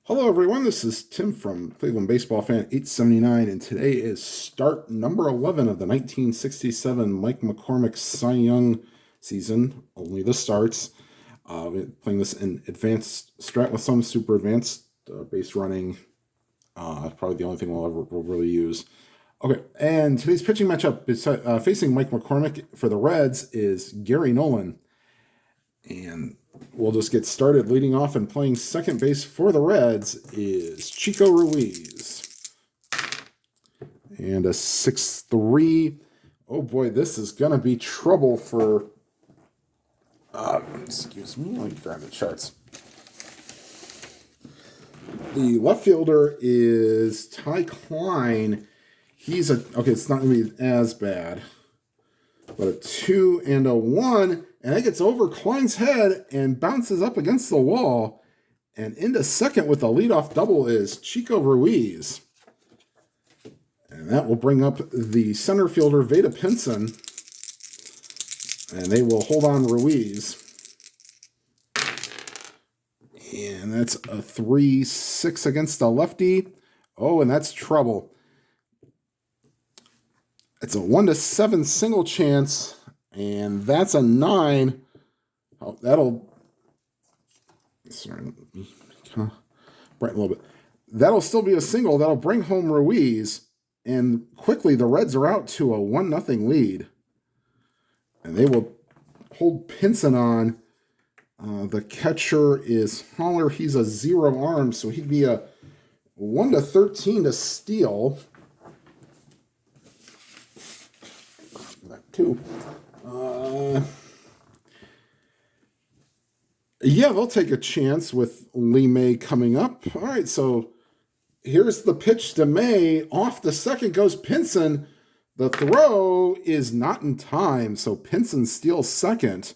Hello, everyone. This is Tim from Cleveland Baseball Fan 879, and today is start number 11 of the 1967 Mike McCormick Cy Young season. Only the starts. Playing this in advanced strat with some super advanced base running. Probably the only thing we'll really use. Okay, and today's pitching matchup is facing Mike McCormick for the Reds is Gary Nolan. And we'll just get started. Leading off and playing second base for the Reds is Chico Ruiz. And a 6-3. Oh boy, this is going to be trouble for... excuse me, let me grab the charts. The left fielder is Ty Klein. He's a... Okay, it's not going to be as bad. But a 2 and a 1... And it gets over Klein's head and bounces up against the wall. And into second with a leadoff double is Chico Ruiz. And that will bring up the center fielder, Veda Pinson. And they will hold on Ruiz. And that's a 3-6 against the lefty. Oh, and that's trouble. It's a 1-7 single chance. And that's a 9. Oh, that'll... Sorry, let me kind of brighten a little bit. That'll still be a single. That'll bring home Ruiz. And quickly, the Reds are out to a 1-0 lead. And they will hold Pinson on. The catcher is Holler. He's a 0 arm, so he'd be a 1-13 to steal. That too. Yeah, they'll take a chance with Lee May coming up. All right, so here's the pitch to May. Off the second goes Pinson. The throw is not in time, so Pinson steals second.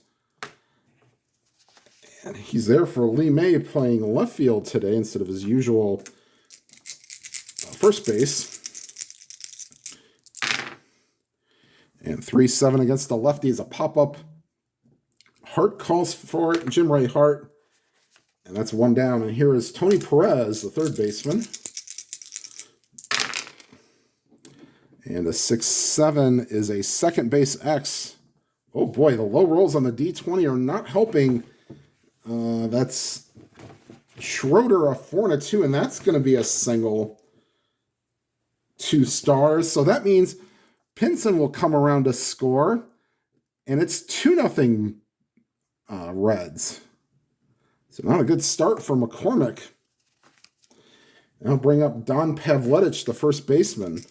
And he's there for Lee May playing left field today instead of his usual first base. And 3-7 against the lefty is a pop-up. Hart calls for it, Jim Ray Hart. And that's one down. And here is Tony Perez, the third baseman. And a 6-7 is a second base X. Oh boy, the low rolls on the D20 are not helping. That's Schroeder, a 4-2, and that's going to be a single. 2 stars. So that means Pinson will come around to score, and it's 2-0 Reds. So not a good start for McCormick. And I'll bring up Don Pavletich, the first baseman.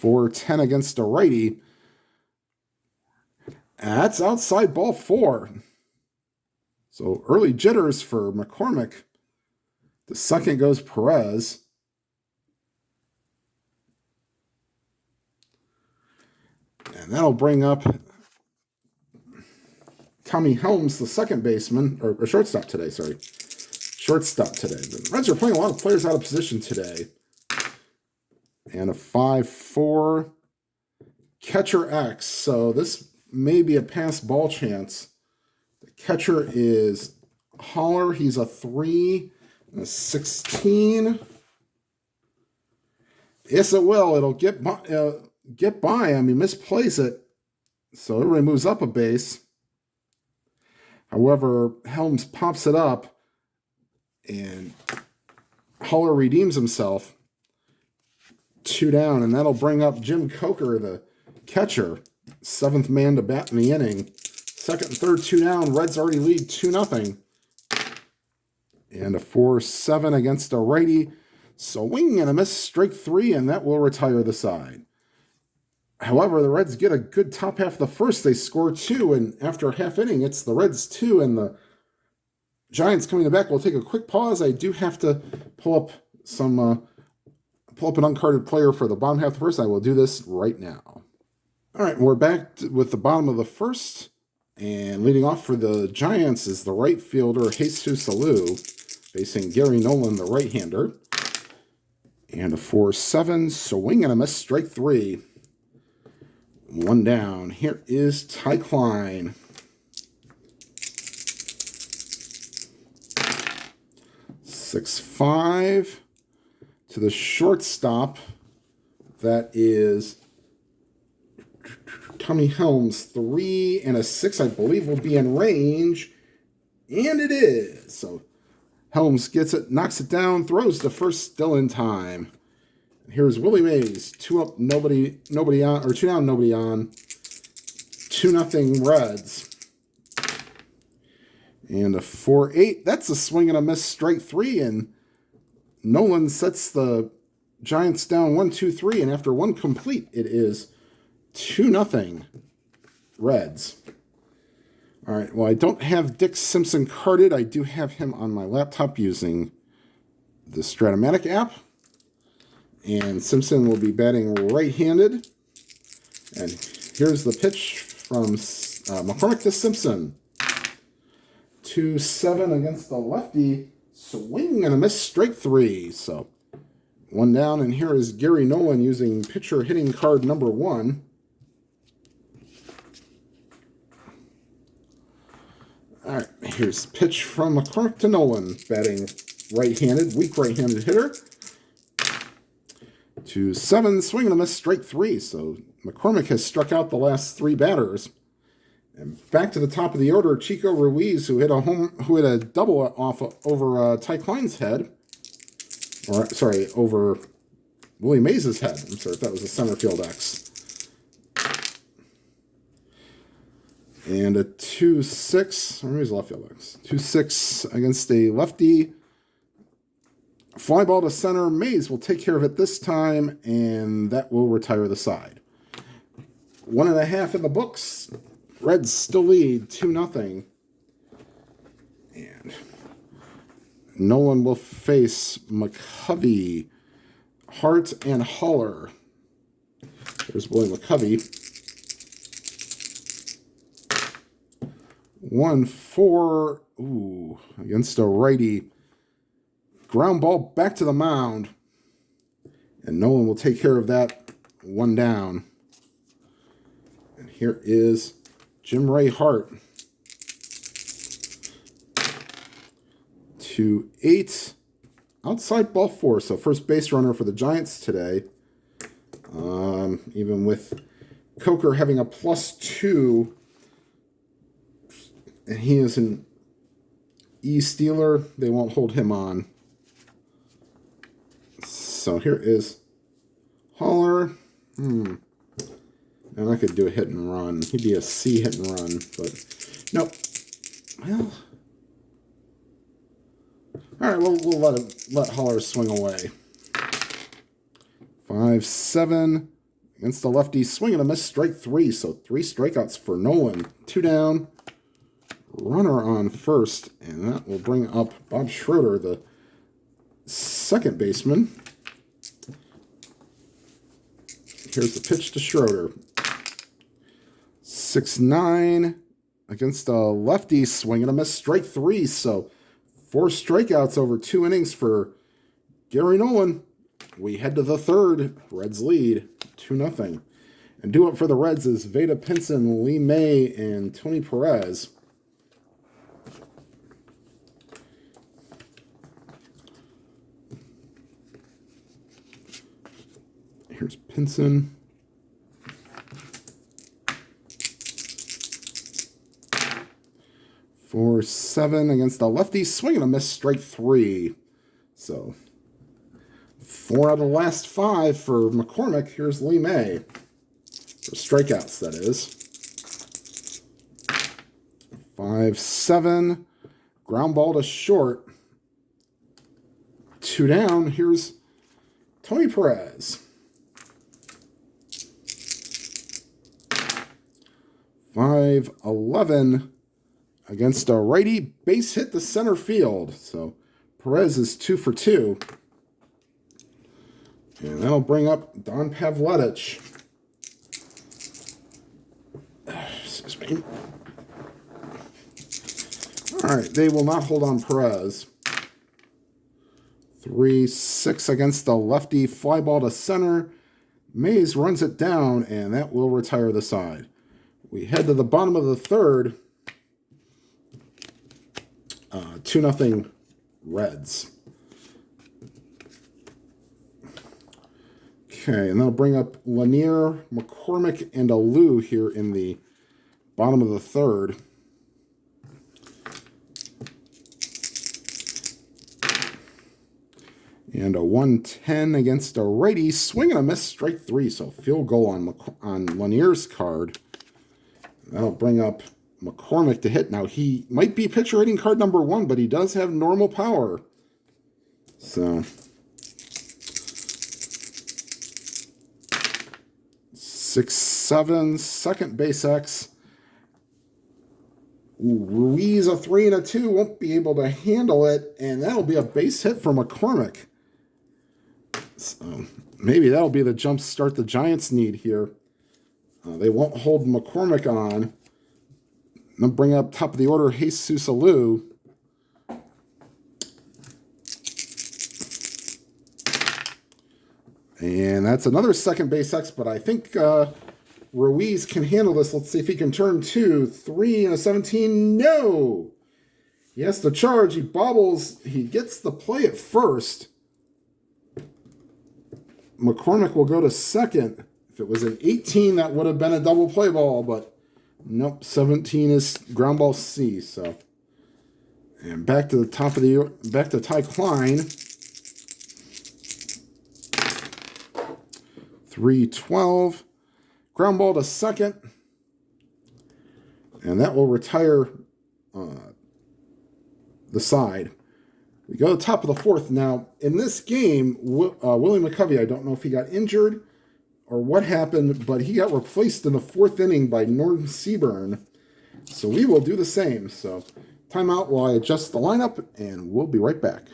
4-10 against a righty. That's outside ball 4. So early jitters for McCormick. The second goes Perez. And that'll bring up Tommy Helms, the second baseman, or shortstop today, sorry. Shortstop today. The Reds are playing a lot of players out of position today. And a 5-4 catcher X. So this may be a pass ball chance. The catcher is Holler. He's a 3 and a 16. Yes, it will. It'll get by. I mean, misplays it. So everybody moves up a base. However, Helms pops it up. And Holler redeems himself. 2 down. And that'll bring up Jim Coker, the catcher. 7th man to bat in the inning. Second and third, 2 down. Reds already lead 2-0. And a 4-7 against a righty. Swing and a miss, strike 3, and that will retire the side. However, the Reds get a good top half of the first. They score 2, and after a half inning, it's the Reds 2, and the Giants coming back. We'll take a quick pause. I do have to pull up an uncarded player for the bottom half of the first. I will do this right now. All right, we're back with the bottom of the first, and leading off for the Giants is the right fielder, Jesus Alou, facing Gary Nolan, the right-hander. And a 4-7, swing and a miss, strike 3. 1 down. Here is Ty Klein. 6-5 to the shortstop. That is Tommy Helms. 3 and a 6, I believe, will be in range. And it is. So Helms gets it, knocks it down, throws to first, still in time. Here's Willie Mays. 2 up, nobody on, or 2 down, nobody on. 2-0 Reds. And a 4-8. That's a swing and a miss, strike 3. And Nolan sets the Giants down 1-2-3. And after one complete, it is 2-0 Reds. All right. Well, I don't have Dick Simpson carded. I do have him on my laptop using the Strat app. And Simpson will be batting right-handed. And here's the pitch from McCormick to Simpson. 2-7 against the lefty. Swing and a miss, strike 3. So 1 down. And here is Gary Nolan using pitcher hitting card number 1. All right. Here's pitch from McCormick to Nolan. Batting right-handed, weak right-handed hitter. 2-7, swing and a miss, strike 3. So McCormick has struck out the last 3 batters. And back to the top of the order, Chico Ruiz, who hit a double off over Ty Klein's head, or sorry, over Willie Mays' head. I'm sorry if that was a center field X. And a 2-6, or maybe left field X. 2-6 against a lefty. Fly ball to center. Mays will take care of it this time, and that will retire the side. 1.5 in the books. Reds still lead 2-0. And Nolan will face McCovey, Hart, and Haller. There's Willie McCovey. 1-4. Ooh, against a righty. Ground ball back to the mound. And Nolan will take care of that. 1 down. And here is Jim Ray Hart. 2-8. Outside ball 4. So first base runner for the Giants today. Even with Coker having a +2. And he is an E-Stealer. They won't hold him on. So here is Haller. And I could do a hit and run. He'd be a C hit and run, but nope. Well, all right. We'll let Haller swing away. 5-7 against the lefty. Swing and a miss, strike 3. So 3 strikeouts for Nolan. 2 down. Runner on first, and that will bring up Bob Schroeder, the second baseman. Here's the pitch to Schroeder. 6-9 against a lefty, swing and a miss, strike 3. So 4 strikeouts over 2 innings for Gary Nolan. We head to the third. Reds lead 2-0. And due up for the Reds is Veda Pinson, Lee May, and Tony Perez. Here's Pinson. For 7 against the lefty, swing and a miss, strike 3. So 4 out of the last 5 for McCormick. Here's Lee May. For strikeouts, that is. 5-7. Ground ball to short. 2 down. Here's Tony Perez. 5-11 against a righty, base hit to center field. So Perez is 2 for 2. And that'll bring up Don Pavletich. Excuse me. All right, they will not hold on Perez. 3-6 against the lefty, fly ball to center. Mays runs it down, and that will retire the side. We head to the bottom of the third. 2-0 Reds. Okay, and that'll bring up Lanier, McCormick, and Alou here in the bottom of the third. And a 110 against a righty. Swing and a miss, strike three. So field goal on Lanier's card. That'll bring up McCormick to hit. Now, he might be pitcher hitting card number 1, but he does have normal power. So 6-7, second base X. Ruiz, a 3 and a 2, won't be able to handle it, and that'll be a base hit for McCormick. So maybe that'll be the jump start the Giants need here. They won't hold McCormick on. They'll bring up top of the order Jesus Alou. And that's another second base X, but I think Ruiz can handle this. Let's see if he can turn 2. 3 and a 17. No! He has to charge. He bobbles. He gets the play at first. McCormick will go to second. If it was an 18, that would have been a double play ball, but nope, 17 is ground ball C. So, and back to the top of the back to Ty Klein. 3-12, ground ball to second, and that will retire the side. We go to the top of the fourth. Now, in this game, Willie McCovey, I don't know if he got injured or what happened, but he got replaced in the fourth inning by Norton Seaburn. So we will do the same. So timeout while I adjust the lineup, and we'll be right back.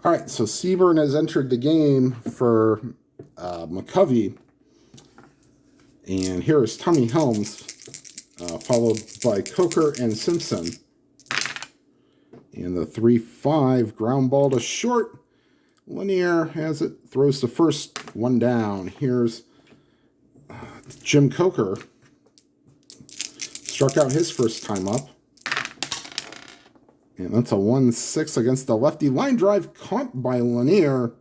All right, so Seaburn has entered the game for McCovey. And here is Tommy Helms, followed by Coker and Simpson. And the 3-5 ground ball to short. Lanier has it, throws to first, one down. Here's Jim Coker. Struck out his first time up. And that's a 1-6 against the lefty. Line drive caught by Lanier.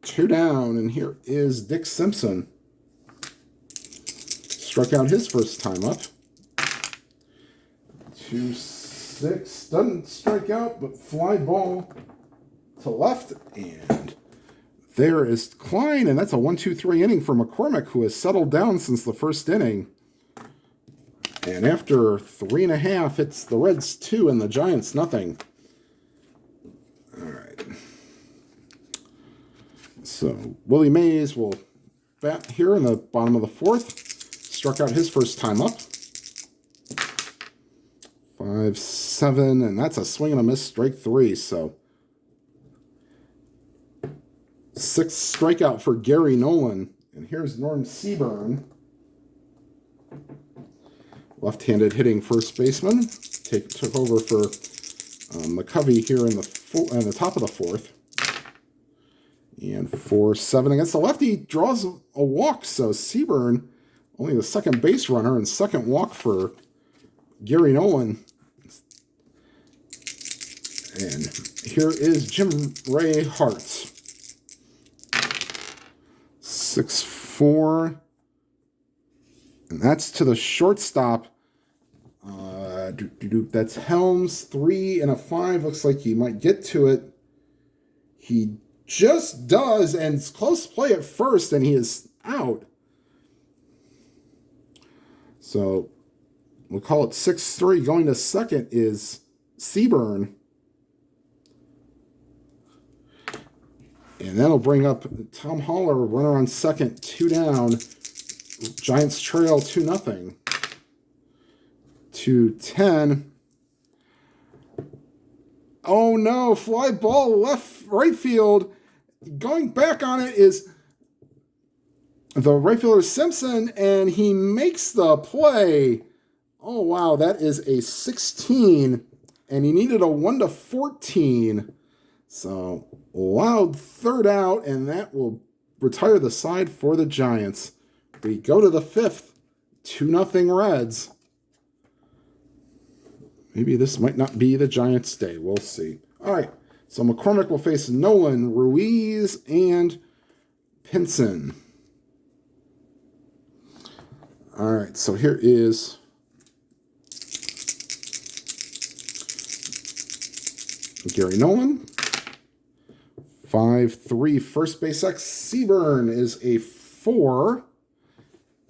2 down, and here is Dick Simpson. Struck out his first time up. 2-6. Doesn't strike out, but fly ball to left. And there is Klein, and that's a 1-2-3 inning for McCormick, who has settled down since the first inning. And after 3.5, it's the Reds 2 and the Giants nothing. All right. So Willie Mays will bat here in the bottom of the fourth. Struck out his first time up. 5-7, and that's a swing and a miss, strike 3. So 6th strikeout for Gary Nolan. And here's Norm Seaburn. Left-handed hitting first baseman. Took over for McCovey here in the top of the fourth. And 4-7 against the lefty, draws a walk. So Seaburn, only the second base runner, and second walk for Gary Nolan. And here is Jim Ray Hart. 6-4. And that's to the shortstop. That's Helms. 3 and a 5. Looks like he might get to it. He just does, and it's close play at first, and he is out. So we'll call it 6-3. Going to second is Seaburn. And that'll bring up Tom Haller, runner on second, 2 down. Giants trail 2-0. 2-10. Oh no, fly ball right field. Going back on it is the right fielder Simpson, and he makes the play. Oh wow, that is a 16, and he needed a 1-14. So loud third out, and that will retire the side for the Giants. We go to the fifth, 2-0 Reds. Maybe this might not be the Giants' day. We'll see. All right, so McCormick will face Nolan, Ruiz, and Pinson. All right, so here is Gary Nolan. 5-3 first base X. Seaburn is a 4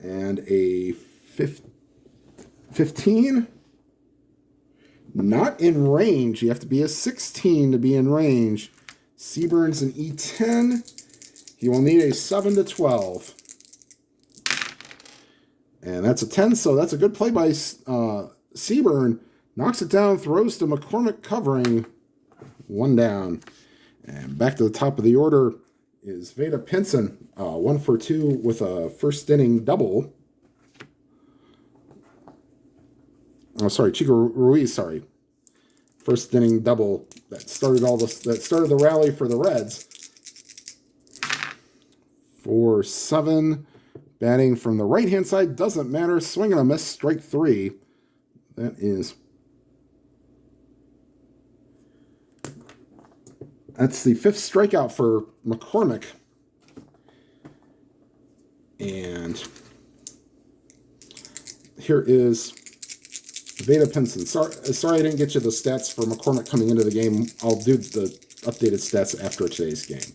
and a 15. Not in range. You have to be a 16 to be in range. Seaburn's an E10. He will need a 7 to 12. And that's a 10, so that's a good play by Seaburn. Knocks it down, throws to McCormick covering. 1 down. And back to the top of the order is Veda Pinson. 1 for 2 with a first inning double. Oh, sorry, Chico Ruiz, sorry. First inning double that started the rally for the Reds. 4-7. Batting from the right-hand side doesn't matter. Swing and a miss, strike 3. That's the 5th strikeout for McCormick. And here is Veda Pinson. Sorry I didn't get you the stats for McCormick coming into the game. I'll do the updated stats after today's game.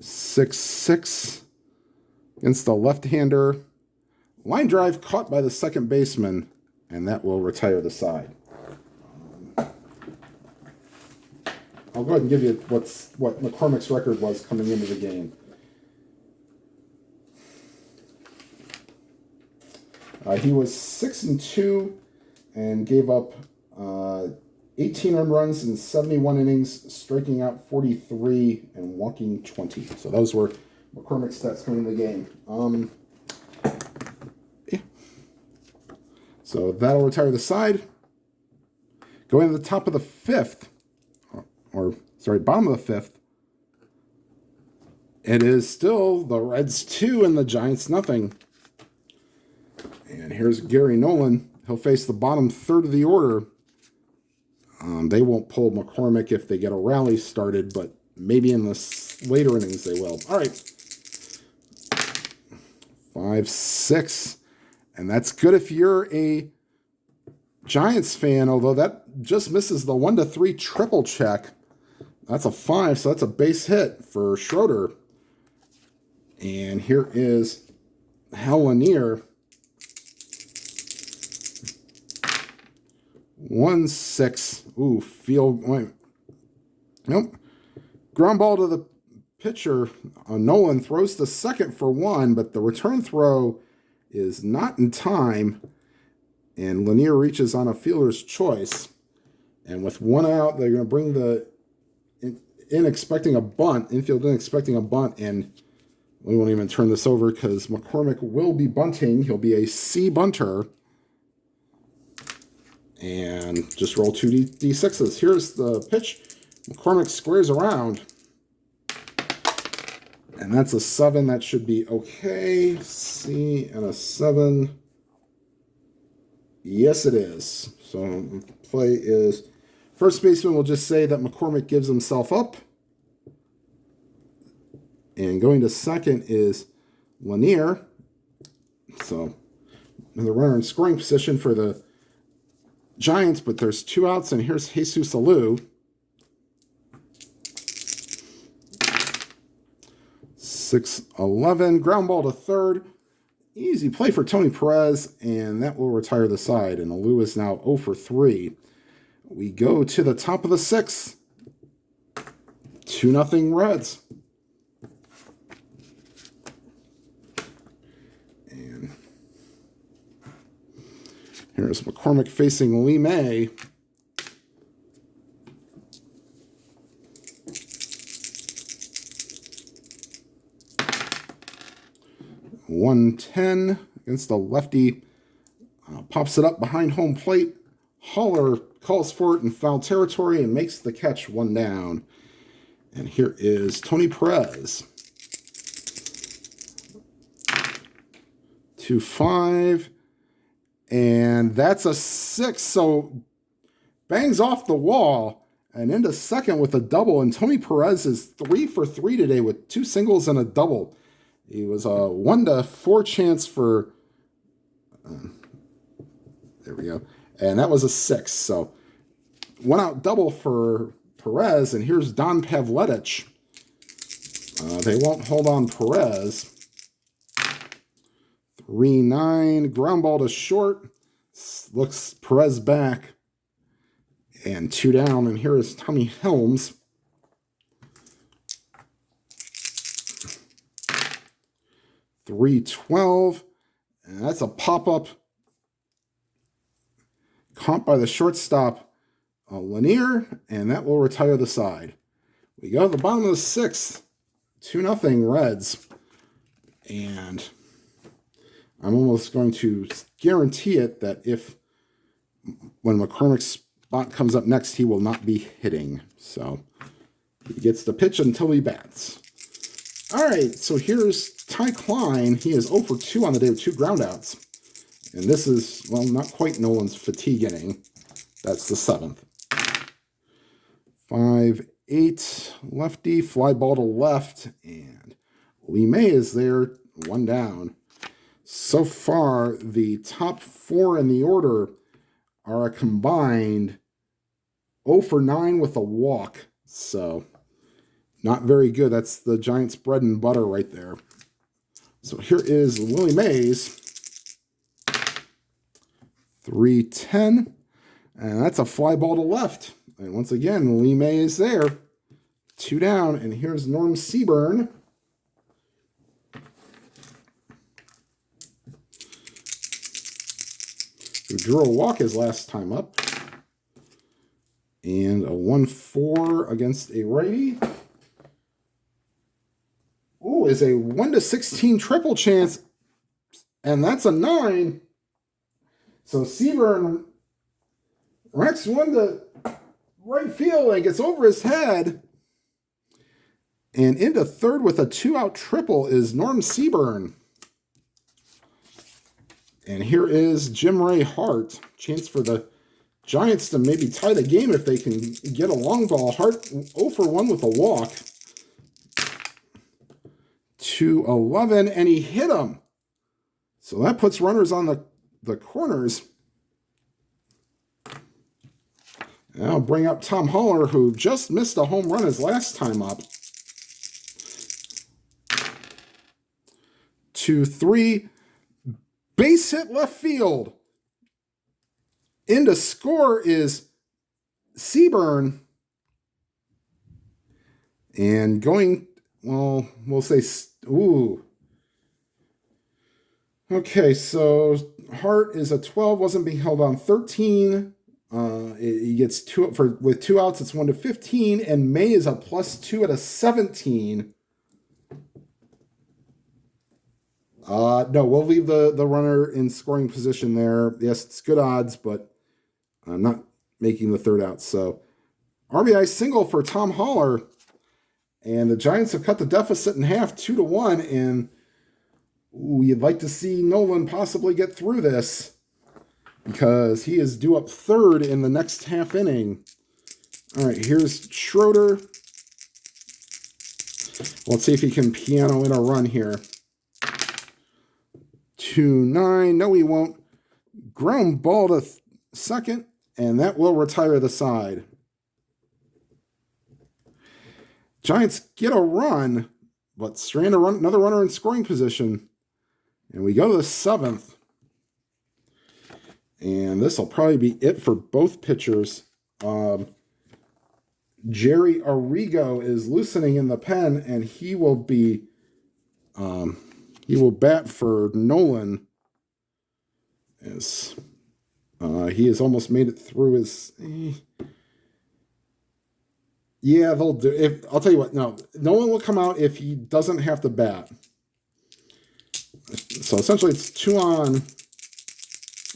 6-6 against the left-hander. Line drive caught by the second baseman, and that will retire the side. I'll go ahead and give you what McCormick's record was coming into the game. He was 6-2 and gave up 18 earned runs in 71 innings, striking out 43 and walking 20. So those were McCormick's stats coming into the game. Yeah. So that'll retire the side. Going to the top of the 5th. Bottom of the 5th. It is still the Reds 2 and the Giants nothing. And here's Gary Nolan. He'll face the bottom third of the order. They won't pull McCormick if they get a rally started, but maybe in the later innings they will. All right. 5-6. And that's good if you're a Giants fan, although that just misses the 1-3 triple check. That's a 5, so that's a base hit for Schroeder. And here is Hal Lanier. 1-6. Ooh, field. Nope. Ground ball to the pitcher. Nolan throws to second for 1, but the return throw is not in time. And Lanier reaches on a fielder's choice. And with 1 out, they're going to bring the infield in expecting a bunt, and we won't even turn this over because McCormick will be bunting. He'll be a C bunter. And just roll 2 D6s. Here's the pitch. McCormick squares around. And that's a 7. That should be okay. C and a 7. Yes, it is. So play is... First baseman will just say that McCormick gives himself up. And going to second is Lanier. So another runner in scoring position for the Giants, but there's 2 outs, and here's Jesus Alou. 6-11, ground ball to third. Easy play for Tony Perez, and that will retire the side. And Alou is now 0 for 3. We go to the top of the 6th. 2-0 Reds. And here's McCormick facing Lee May. .110 against the lefty. Pops it up behind home plate. Haller calls for it in foul territory and makes the catch. 1 down. And here is Tony Perez. 2-5. And that's a 6. So bangs off the wall. and into second with a double. And Tony Perez is 3 for 3 today with 2 singles and a double. He was a 1-4 chance for, there we go. And that was a 6. So 1 out double for Perez. And here's Don Pavletich. They won't hold on Perez. 3-9, ground ball to short. Looks Perez back. And 2 down. And here is Tommy Helms. 3-12. And that's a pop-up. Caught by the shortstop, Lanier. And that will retire the side. We go to the bottom of the 6th. 2-0 Reds. And I'm almost going to guarantee it that when McCormick's spot comes up next, he will not be hitting. So he gets the pitch until he bats. All right, so here's Ty Klein. He is 0 for 2 on the day with 2 groundouts. And this is, well, not quite Nolan's fatigue inning. That's the 7th. 5-8, lefty, fly ball to left. And Lee May is there, 1 down. So far, the top 4 in the order are a combined 0 for 9 with a walk. So, not very good. That's the Giants' bread and butter right there. So here is Willie Mays. 3-10. And that's a fly ball to left. And once again, Lee May is there. 2 down. And here's Norm Seaburn. Who drew a walk his last time up. And a 1-4 against a righty. Ooh, is a 1-16 triple chance. And that's a 9. So Seaburn wrecks one to right field and gets over his head. And into third with a 2-out triple is Norm Seaburn. And here is Jim Ray Hart. Chance for the Giants to maybe tie the game if they can get a long ball. Hart 0 for 1 with a walk. 2-11, and he hit him. So that puts runners on the corners. And I'll bring up Tom Haller, who just missed a home run his last time up. 2-3. Base hit left field. In to score is Seaburn. And going, well, we'll say, ooh. Okay, so Hart is a 12, wasn't being held on 13. He gets 2 with 2 outs, it's 1-15, and May is a +2 at a 17. No, we'll leave the runner in scoring position there. Yes, it's good odds, but I'm not making the 3rd out. So RBI single for Tom Haller. And the Giants have cut the deficit in half, 2-1. And you'd like to see Nolan possibly get through this because he is due up 3rd in the next half inning. All right, here's Schroeder. Let's see if he can piano in a run here. 2-9. No, he won't. Ground ball to second, and that will retire the side. Giants get a run, but strand another runner in scoring position. And we go to the 7th. And this will probably be it for both pitchers. Jerry Arrigo is loosening in the pen, and he will be he will bat for Nolan. As he has almost made it through his. Yeah, they'll do. I'll tell you what. No, Nolan will come out if he doesn't have to bat. So essentially, it's 2 on.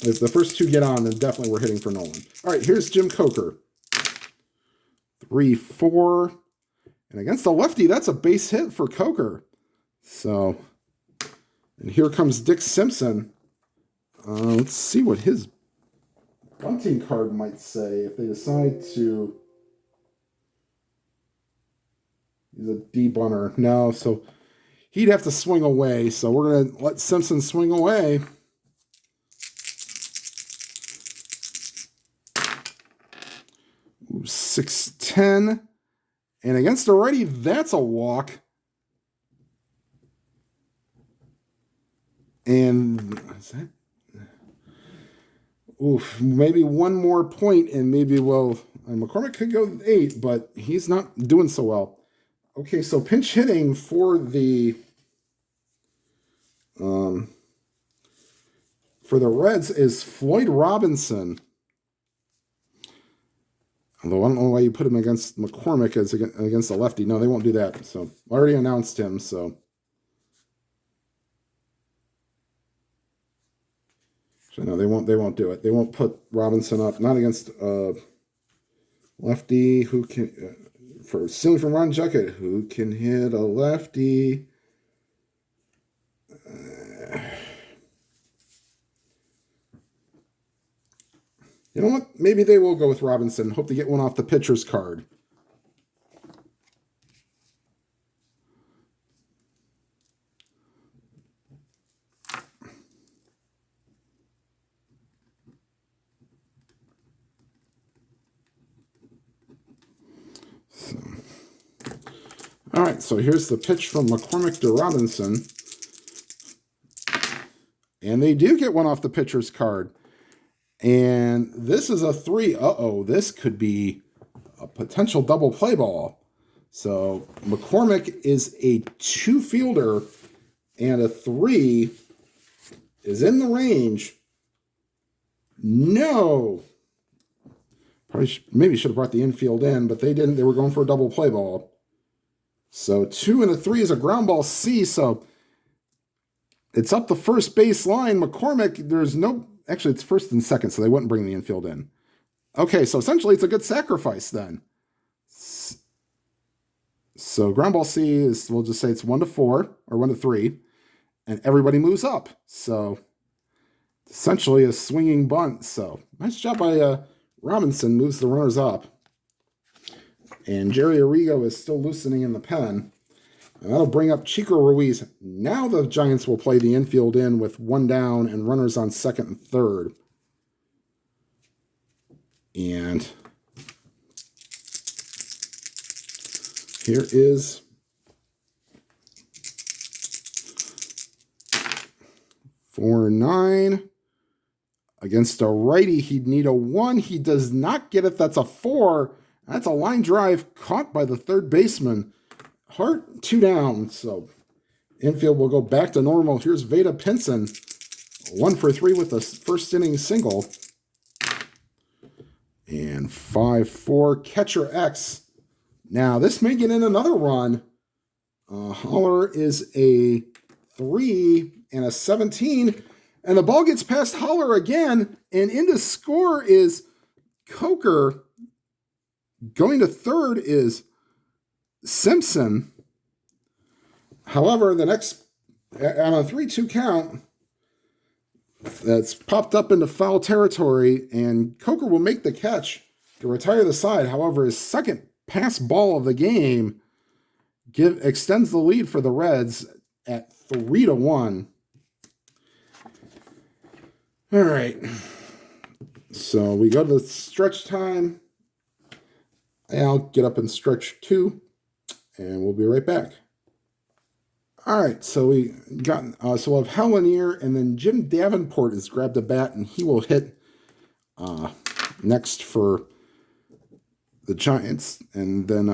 If the first 2 get on, then definitely we're hitting for Nolan. All right, here's Jim Coker. 3-4. And against the lefty, that's a base hit for Coker. So, and here comes Dick Simpson. Let's see what his bunting card might say if they decide to He's a debunter. No, so he'd have to swing away. So we're going to let Simpson swing away. Ooh, 6-10. And against a righty, that's a walk. And is that? Oof, maybe one more point, and maybe McCormick could go 8, but he's not doing so well. Okay, so pinch hitting for the Reds is Floyd Robinson. Although I don't know why you put him against McCormick as against a lefty. No, they won't do that. So I already announced him. So no, they won't do it. They won't put Robinson up. Not against lefty who can for stealing from Ron Juckett. Who can hit a lefty? You know what? Maybe they will go with Robinson. Hope to get one off the pitcher's card. All right, so here's the pitch from McCormick to Robinson. And they do get one off the pitcher's card. And this is a 3. Uh-oh, this could be a potential double play ball. So McCormick is a 2 fielder, and a 3 is in the range. No. Maybe should have brought the infield in, but they didn't. They were going for a double play ball. So 2 and a 3 is a ground ball C. So it's up the first base line. McCormick, there's no... Actually, it's first and second, so they wouldn't bring the infield in. Okay, so essentially it's a good sacrifice then. So ground ball C is, we'll just say it's 1 to 4 or 1 to 3, and everybody moves up. So essentially a swinging bunt. So nice job by Robinson, moves the runners up. And Jerry Arrigo is still loosening in the pen. And that'll bring up Chico Ruiz. Now the Giants will play the infield in with 1 down and runners on second and third. And here is for 9. Against a righty, he'd need a 1. He does not get it. That's a 4. That's a line drive caught by the third baseman. Hart, 2 down, so infield will go back to normal. Here's Veda Pinson, 1 for 3 with a first inning single. And 5-4, catcher X. Now, this may get in another run. Holler is a 3 and a 17, and the ball gets past Holler again, and into score is Coker. Going to third is Simpson. However, the next, on a 3-2 count, that's popped up into foul territory, and Coker will make the catch to retire the side. However, his second pass ball of the game extends the lead for the Reds at 3-1. All right. So we go to the stretch time. I'll get up and stretch 2. And we'll be right back. All right, so we got so we'll have Hellenier, and then Jim Davenport has grabbed a bat, and he will hit next for the Giants, and then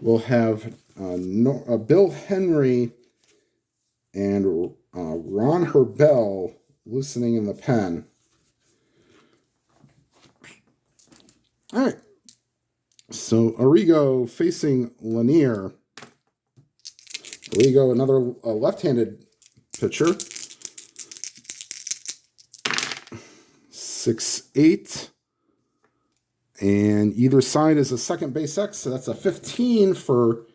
we'll have Bill Henry and Ron Herbel loosening in the pen. All right. So Arrigo facing Lanier. Arrigo, another left-handed pitcher. 6'8". And either side is a second base X, so that's a 15 for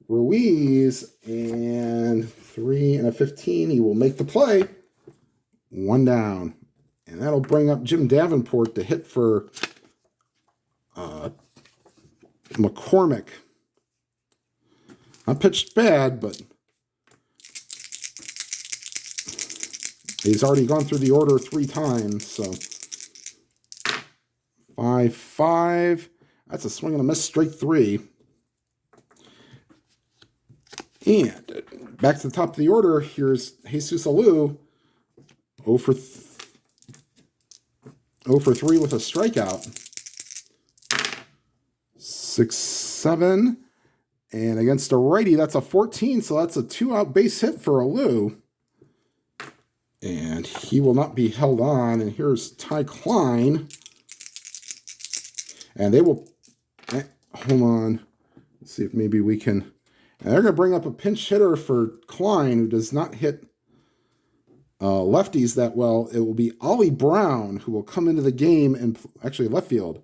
Ruiz. And 3 and a 15. He will make the play. 1 down. And that'll bring up Jim Davenport to hit for McCormick. Not pitched bad, but he's already gone through the order 3 times, so 5-5. That's a swing and a miss, straight 3. And back to the top of the order, here's Jesus Alou, 0 for 3 with a strikeout. 6-7. And against a righty, that's a 14, so that's a 2-out base hit for Alou. And he will not be held on. And here's Ty Klein. And they will, hold on, let's see if maybe we can, and they're going to bring up a pinch hitter for Klein, who does not hit lefties that well. It will be Ollie Brown, who will come into the game and actually left field.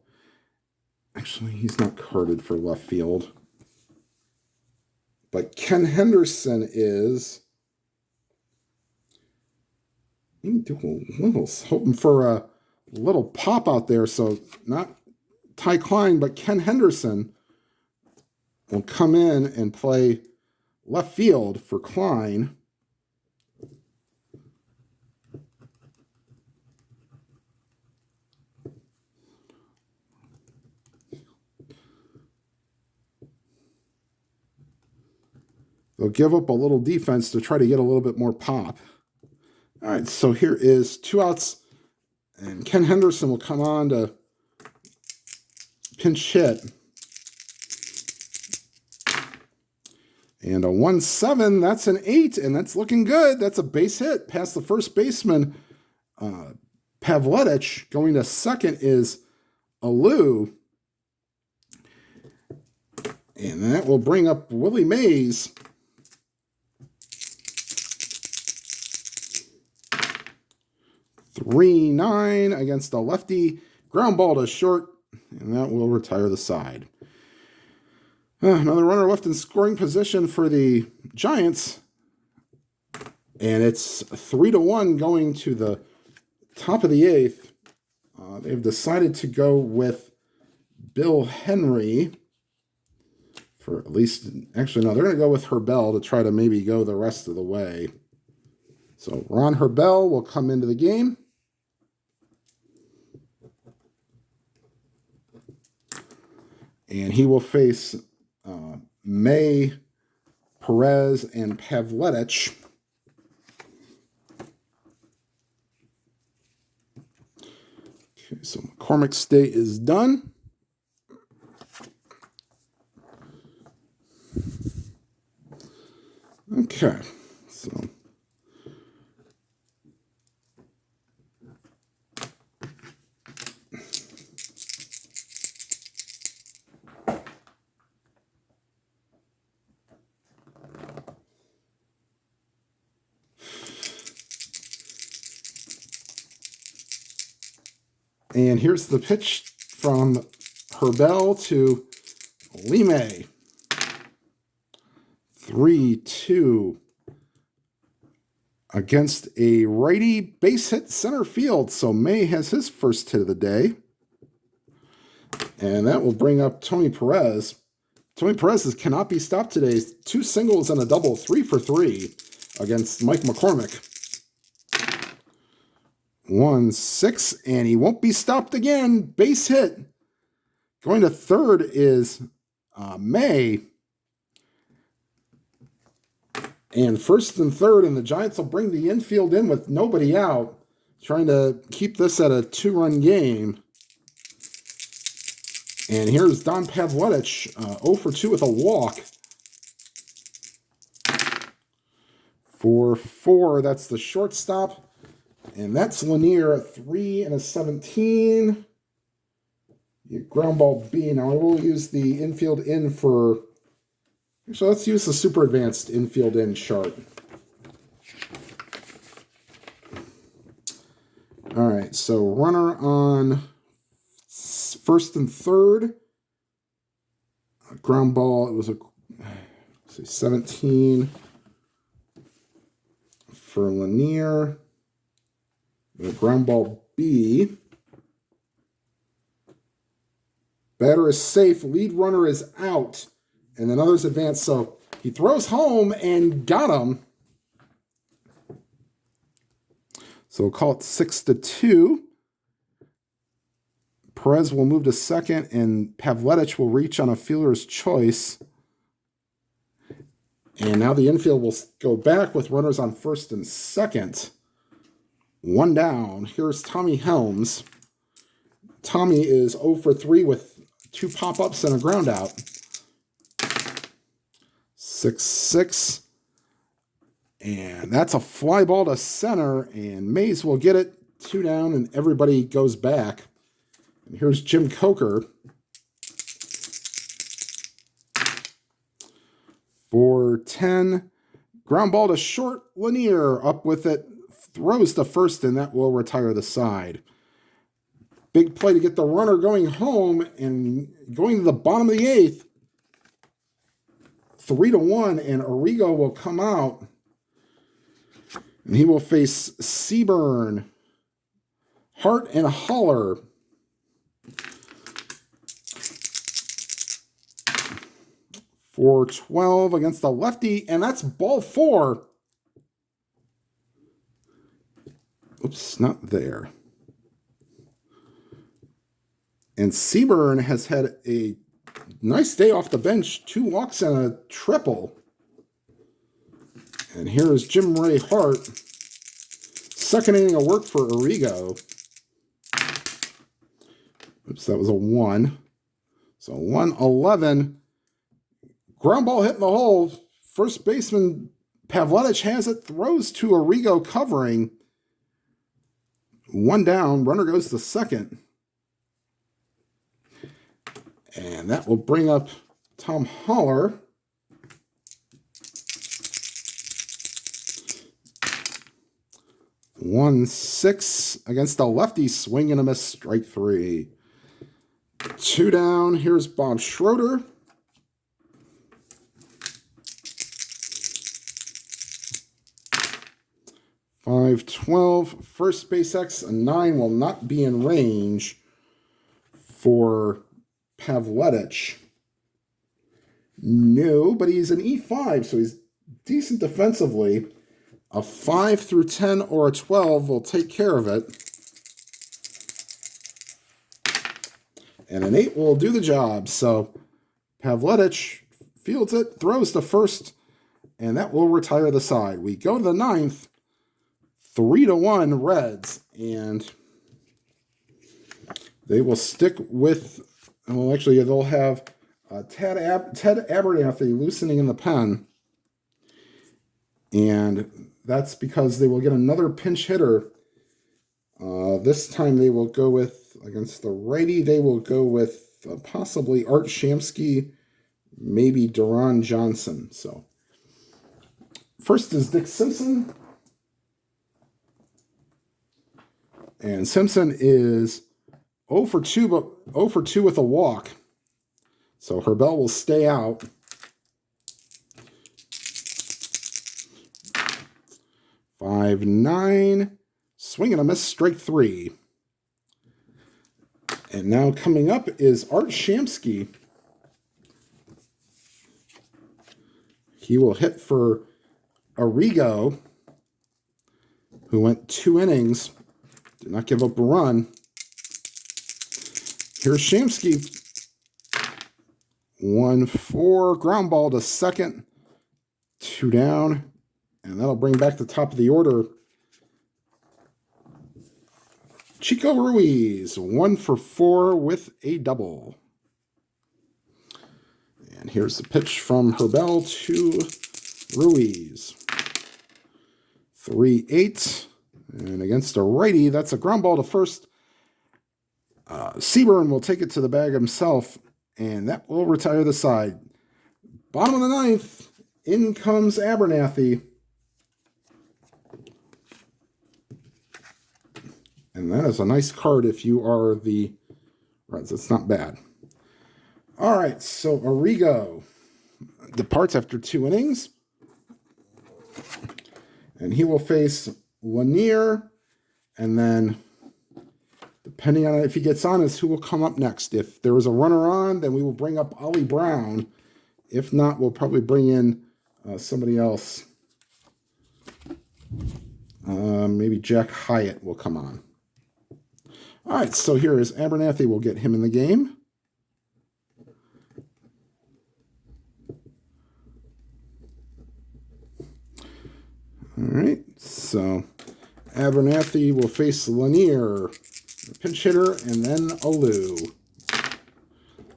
Actually, he's not carded for left field. But Ken Henderson is hoping for a little pop out there. So not Ty Klein, but Ken Henderson will come in and play left field for Klein. They'll give up a little defense to try to get a little bit more pop. All right, so here is 2 outs, and Ken Henderson will come on to pinch hit. And a 1-7, that's an 8, and that's looking good. That's a base hit past the first baseman, Pavletic. Going to second is Alou. And that will bring up Willie Mays. 3-9 against a lefty. Ground ball to short, and that will retire the side. Another runner left in scoring position for the Giants. And it's 3-1 going to the top of the 8th. They've decided to go with Bill Henry for at least, actually, no, they're going to go with Herbel to try to maybe go the rest of the way. So Ron Herbel will come into the game. And he will face May, Perez, and Pavletic. Okay, so McCormick State is done. Okay, so and here's the pitch from Herbel to Lime. 3-2 against a righty base hit center field. So May has his first hit of the day. And that will bring up Tony Perez. Tony Perez cannot be stopped today. 2 singles and a double, 3 for 3 against Mike McCormick. 1-6, and he won't be stopped again. Base hit. Going to third is May. And first and third, and the Giants will bring the infield in with nobody out, trying to keep this at a 2-run game. And here's Don Pavletic, 0 for 2 with a walk. 4-4, that's the shortstop. And that's Lanier at 3 and a 17. Ground ball B. Now I will use the infield in for... So let's use the super advanced infield in chart. All right, so runner on first and third. Ground ball, it was a 17 for Lanier. The ground ball B. Batter is safe. Lead runner is out. And then others advance. So He throws home and got him. So we'll call it 6-2. Perez will move to second, and Pavletic will reach on a fielder's choice. And now the infield will go back with runners on first and second. One down. Here's Tommy Helms. Tommy is 0 for 3 with 2 pop-ups and a ground out. 6-6. And that's a fly ball to center, and Mays will get it. 2 down, and everybody goes back. And here's Jim Coker. 4-10. Ground ball to short. Lanier up with it. Throws to first, and that will retire the side. Big play to get the runner going home, and going to the bottom of the 8th. 3-1, and Arrigo will come out. And he will face Seaburn, Hart, and Holler. For 12 against the lefty, and that's ball 4. Oops, not there. And Seaburn has had a nice day off the bench. 2 walks and a triple. And here is Jim Ray Hart. Second inning of work for Arrigo. Oops, that was a 1. So 1-11. Ground ball hitting the hole. First baseman Pavletic has it. Throws to Arrigo covering. 1 down. Runner goes to second. And that will bring up Tom Holler. (1-6) against a lefty, swing and a miss, strike 3. 2 down. Here's Bob Schroeder. (5-12) First base X, a 9 will not be in range for Pavletic. No, but he's an E5, so he's decent defensively. A 5 through 10 or a 12 will take care of it. And an 8 will do the job. So Pavletic fields it, throws to first, and that will retire the side. We go to the 9th, 3-1 Reds, and they will stick with, well, actually, they'll have Ted Abernathy loosening in the pen. And that's because they will get another pinch hitter. This time they will go with, against the righty, they will go with possibly Art Shamsky, maybe Deron Johnson. So first is Dick Simpson. And Simpson is 0 for 2, but 0 for 2 with a walk. So Herbel will stay out. 5-9. Swing and a miss, strike 3. And now coming up is Art Shamsky. He will hit for Arrigo, who went 2 innings. Did not give up a run. Here's Shamsky. 1-4. Ground ball to second. 2 down. And that'll bring back the top of the order. Chico Ruiz, 1 for 4 with a double. And here's the pitch from Herbel to Ruiz. 3-8. And against a righty, that's a ground ball to first. Seaburn will take it to the bag himself, and that will retire the side. Bottom of the 9th, in comes Abernathy. And that is a nice card if you are the Reds. It's not bad. All right, so Arrigo departs after 2 innings. And he will face Lanier. And then, depending on if he gets on, is who will come up next. If there is a runner on, then we will bring up Ollie Brown. If not, we'll probably bring in somebody else. Maybe Jack Hyatt will come on. All right, so here is Abernathy. We'll get him in the game. All right, so Abernathy will face Lanier, pinch hitter, and then Alou.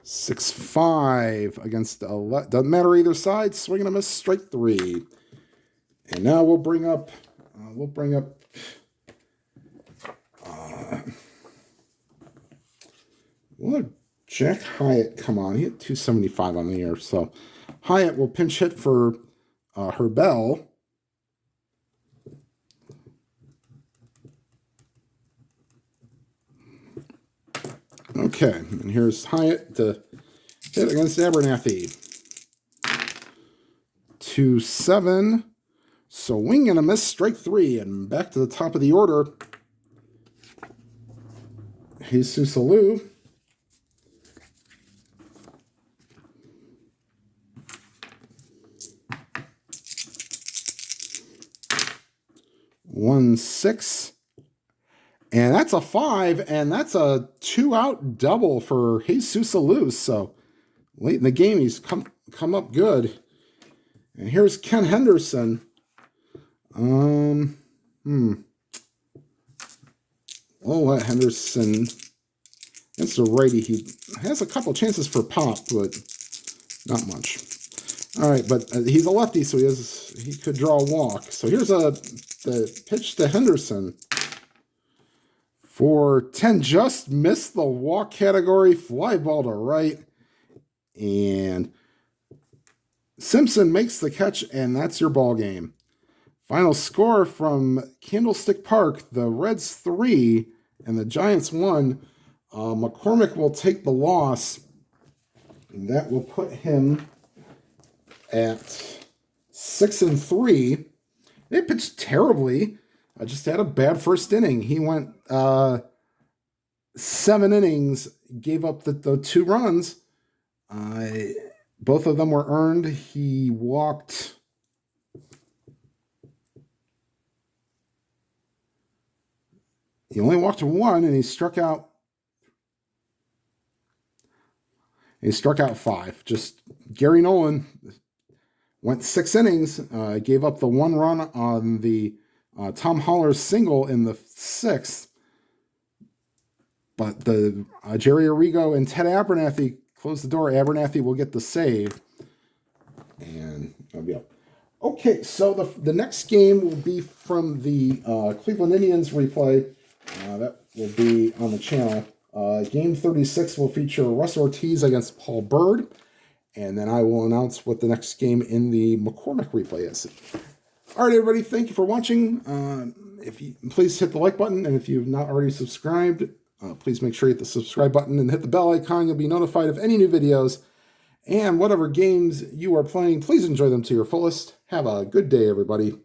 6-5 against doesn't matter either side. Swing and a miss, strike 3. And now we'll bring up we'll have Jack Hyatt come on. He hit 275 on the year, so Hyatt will pinch hit for Herbel. Okay, and here's Hyatt to hit against Abernathy. 2-7. Swing and a miss, strike 3. And back to the top of the order. Jesus Alou. One 6. And that's a 5, and that's a 2-out double for Jesus Alou. So late in the game, he's come up good. And here's Ken Henderson. We'll let Henderson. That's a righty. He has a couple chances for pop, but not much. All right, but he's a lefty, so he could draw a walk. So here's the pitch to Henderson. For 10, just missed the walk category, fly ball to right, and Simpson makes the catch, and that's your ball game. Final score from Candlestick Park: the Reds 3 and the Giants 1. McCormick will take the loss, and that will put him at 6-3. They pitched terribly. I just had a bad first inning. He went 7 innings, gave up the 2 runs. Both of them were earned. He walked. He only walked 1, and he struck out. He struck out 5. Just Gary Nolan went 6 innings, gave up the 1 run on the Tom Holler's single in the 6th, but the Jerry Arrigo and Ted Abernathy closed the door. Abernathy will get the save, and I'll be up. Okay, so the next game will be from the Cleveland Indians replay. That will be on the channel. Game 36 will feature Russ Ortiz against Paul Bird, and then I will announce what the next game in the McCormick replay is. All right, everybody, thank you for watching. If you please hit the like button, and if you've not already subscribed, please make sure you hit the subscribe button and hit the bell icon. You'll be notified of any new videos. And whatever games you are playing, please enjoy them to your fullest. Have a good day, everybody.